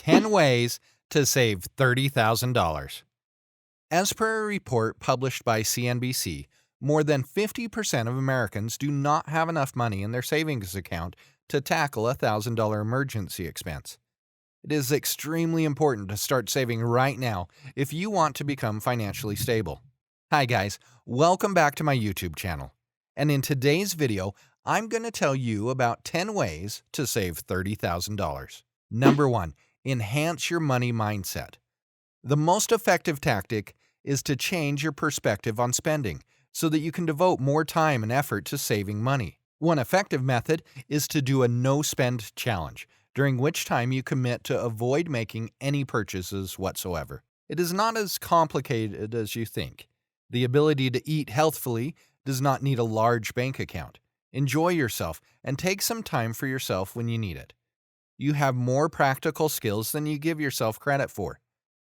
10 ways to save $30,000. As per a report published by CNBC, more than 50% of Americans do not have enough money in their savings account to tackle a $1,000 emergency expense. It is extremely important to start saving right now if you want to become financially stable. Hi guys, welcome back to my YouTube channel. And in today's video, I'm going to tell you about 10 ways to save $30,000. Number 1. Enhance your money mindset. The most effective tactic is to change your perspective on spending so that you can devote more time and effort to saving money. One effective method is to do a no-spend challenge, during which time you commit to avoid making any purchases whatsoever. It is not as complicated as you think. The ability to eat healthfully does not need a large bank account. Enjoy yourself and take some time for yourself when you need it. You have more practical skills than you give yourself credit for.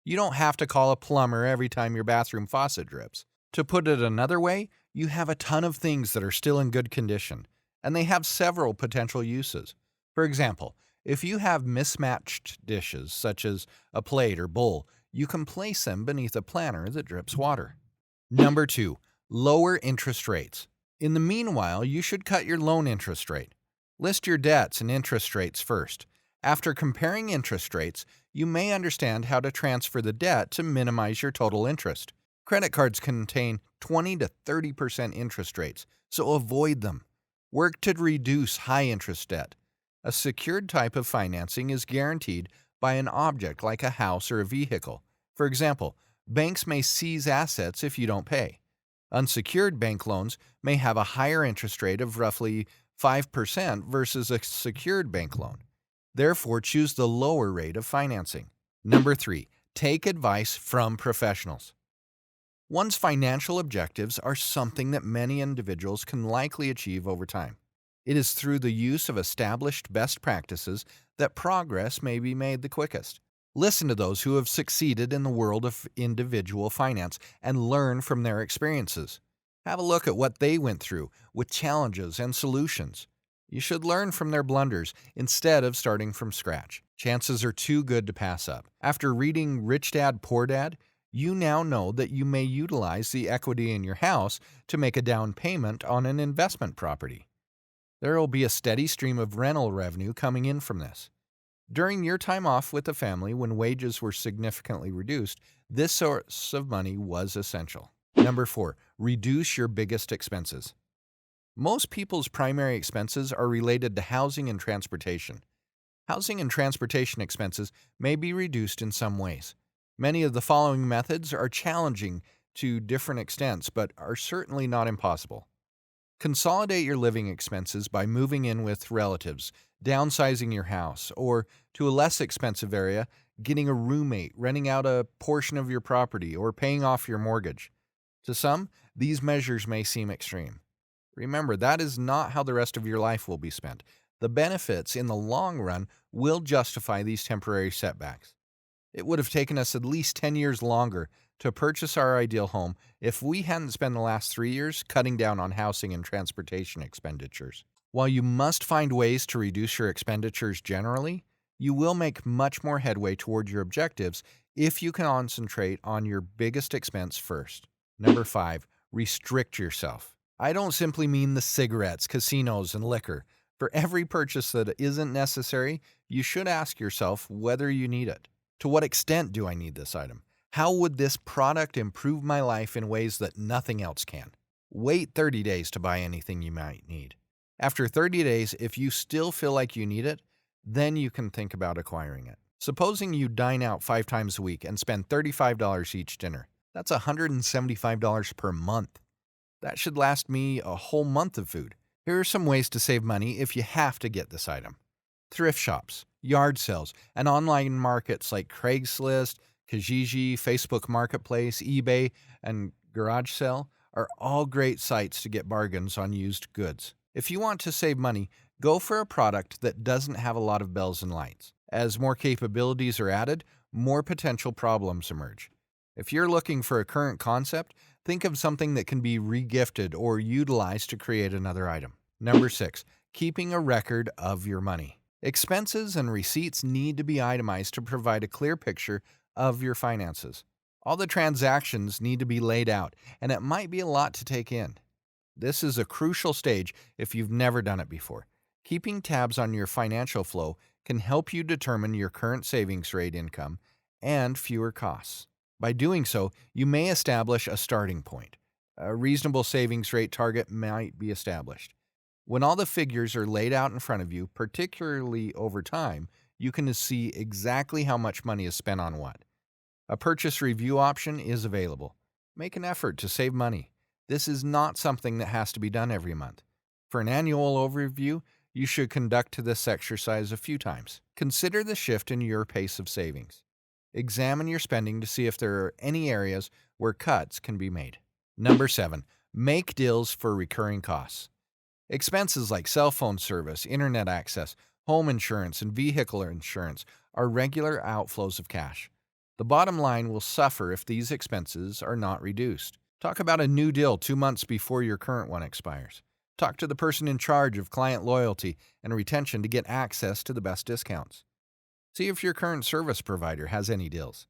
You don't have to call a plumber every time your bathroom faucet drips. To put it another way, you have a ton of things that are still in good condition, and they have several potential uses. For example, if you have mismatched dishes, such as a plate or bowl, you can place them beneath a planter that drips water. Number 2. Lower interest rates. In the meanwhile, you should cut your loan interest rate. List your debts and interest rates first. After comparing interest rates, you may understand how to transfer the debt to minimize your total interest. Credit cards contain 20 to 30% interest rates, so avoid them. Work to reduce high-interest debt. A secured type of financing is guaranteed by an object like a house or a vehicle. For example, banks may seize assets if you don't pay. Unsecured bank loans may have a higher interest rate of roughly 5% versus a secured bank loan. Therefore, choose the lower rate of financing. Number 3. Take advice from professionals. One's financial objectives are something that many individuals can likely achieve over time. It is through the use of established best practices that progress may be made the quickest. Listen to those who have succeeded in the world of individual finance and learn from their experiences. Have a look at what they went through with challenges and solutions. You should learn from their blunders instead of starting from scratch. Chances are too good to pass up. After reading Rich Dad, Poor Dad, you now know that you may utilize the equity in your house to make a down payment on an investment property. There will be a steady stream of rental revenue coming in from this. During your time off with the family when wages were significantly reduced, this source of money was essential. Number 4. Reduce your biggest expenses. Most people's primary expenses are related to housing and transportation. Housing and transportation expenses may be reduced in some ways. Many of the following methods are challenging to different extents, but are certainly not impossible. Consolidate your living expenses by moving in with relatives, downsizing your house, or to a less expensive area, getting a roommate, renting out a portion of your property, or paying off your mortgage. To some, these measures may seem extreme. Remember, that is not how the rest of your life will be spent. The benefits in the long run will justify these temporary setbacks. It would have taken us at least 10 years longer to purchase our ideal home if we hadn't spent the last 3 years cutting down on housing and transportation expenditures. While you must find ways to reduce your expenditures generally, you will make much more headway toward your objectives if you can concentrate on your biggest expense first. Number 5. Restrict yourself. I don't simply mean the cigarettes, casinos, and liquor. For every purchase that isn't necessary, you should ask yourself whether you need it. To what extent do I need this item? How would this product improve my life in ways that nothing else can? Wait 30 days to buy anything you might need. After 30 days, if you still feel like you need it, then you can think about acquiring it. Supposing you dine out 5 times a week and spend $35 each dinner. That's $175 per month. That should last me a whole month of food. Here are some ways to save money if you have to get this item. Thrift shops, yard sales, and online markets like Craigslist, Kijiji, Facebook Marketplace, eBay, and Garage Sale are all great sites to get bargains on used goods. If you want to save money, go for a product that doesn't have a lot of bells and lights. As more capabilities are added, more potential problems emerge. If you're looking for a current concept, think of something that can be regifted or utilized to create another item. Number 6. Keeping a record of your money. Expenses and receipts need to be itemized to provide a clear picture of your finances. All the transactions need to be laid out, and it might be a lot to take in. This is a crucial stage if you've never done it before. Keeping tabs on your financial flow can help you determine your current savings rate income and fewer costs. By doing so, you may establish a starting point. A reasonable savings rate target might be established. When all the figures are laid out in front of you, particularly over time, you can see exactly how much money is spent on what. A purchase review option is available. Make an effort to save money. This is not something that has to be done every month. For an annual overview, you should conduct this exercise a few times. Consider the shift in your pace of savings. Examine your spending to see if there are any areas where cuts can be made. Number 7, make deals for recurring costs. Expenses like cell phone service, internet access, home insurance, and vehicle insurance are regular outflows of cash. The bottom line will suffer if these expenses are not reduced. Talk about a new deal 2 months before your current one expires. Talk to the person in charge of client loyalty and retention to get access to the best discounts. See if your current service provider has any deals.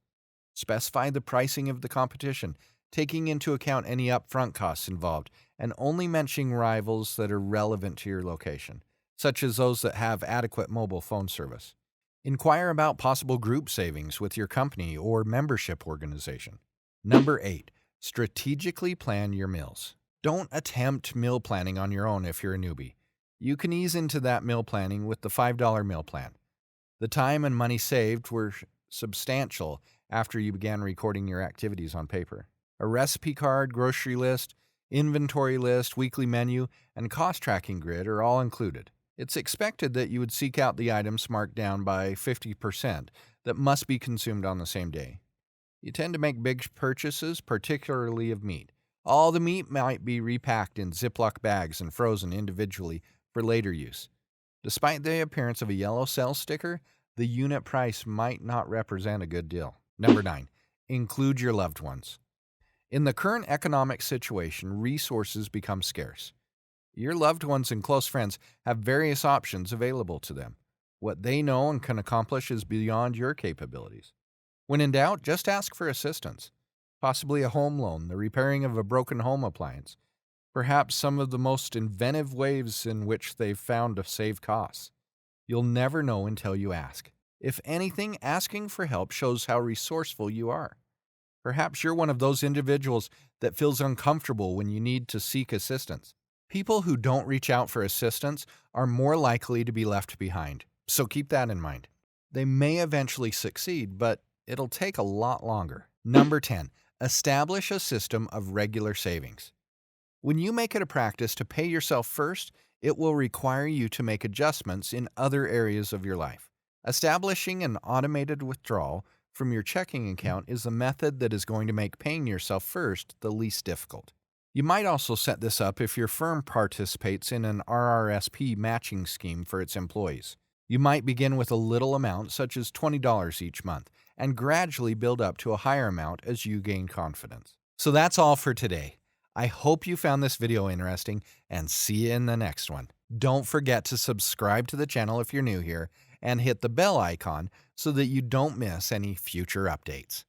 Specify the pricing of the competition, taking into account any upfront costs involved, and only mentioning rivals that are relevant to your location, such as those that have adequate mobile phone service. Inquire about possible group savings with your company or membership organization. Number 8, strategically plan your meals. Don't attempt meal planning on your own if you're a newbie. You can ease into that meal planning with the $5 meal plan. The time and money saved were substantial after you began recording your activities on paper. A recipe card, grocery list, inventory list, weekly menu, and cost tracking grid are all included. It's expected that you would seek out the items marked down by 50% that must be consumed on the same day. You tend to make big purchases, particularly of meat. All the meat might be repacked in Ziploc bags and frozen individually for later use. Despite the appearance of a yellow sale sticker, the unit price might not represent a good deal. Number 9, include your loved ones. In the current economic situation, resources become scarce. Your loved ones and close friends have various options available to them. What they know and can accomplish is beyond your capabilities. When in doubt, just ask for assistance. Possibly a home loan, the repairing of a broken home appliance, perhaps some of the most inventive ways in which they've found to save costs. You'll never know until you ask. If anything, asking for help shows how resourceful you are. Perhaps you're one of those individuals that feels uncomfortable when you need to seek assistance. People who don't reach out for assistance are more likely to be left behind, so keep that in mind. They may eventually succeed, but it'll take a lot longer. Number 10, establish a system of regular savings. When you make it a practice to pay yourself first, it will require you to make adjustments in other areas of your life. Establishing an automated withdrawal from your checking account is a method that is going to make paying yourself first the least difficult. You might also set this up if your firm participates in an RRSP matching scheme for its employees. You might begin with a little amount, such as $20 each month, and gradually build up to a higher amount as you gain confidence. So that's all for today. I hope you found this video interesting, and see you in the next one. Don't forget to subscribe to the channel if you're new here, and hit the bell icon so that you don't miss any future updates.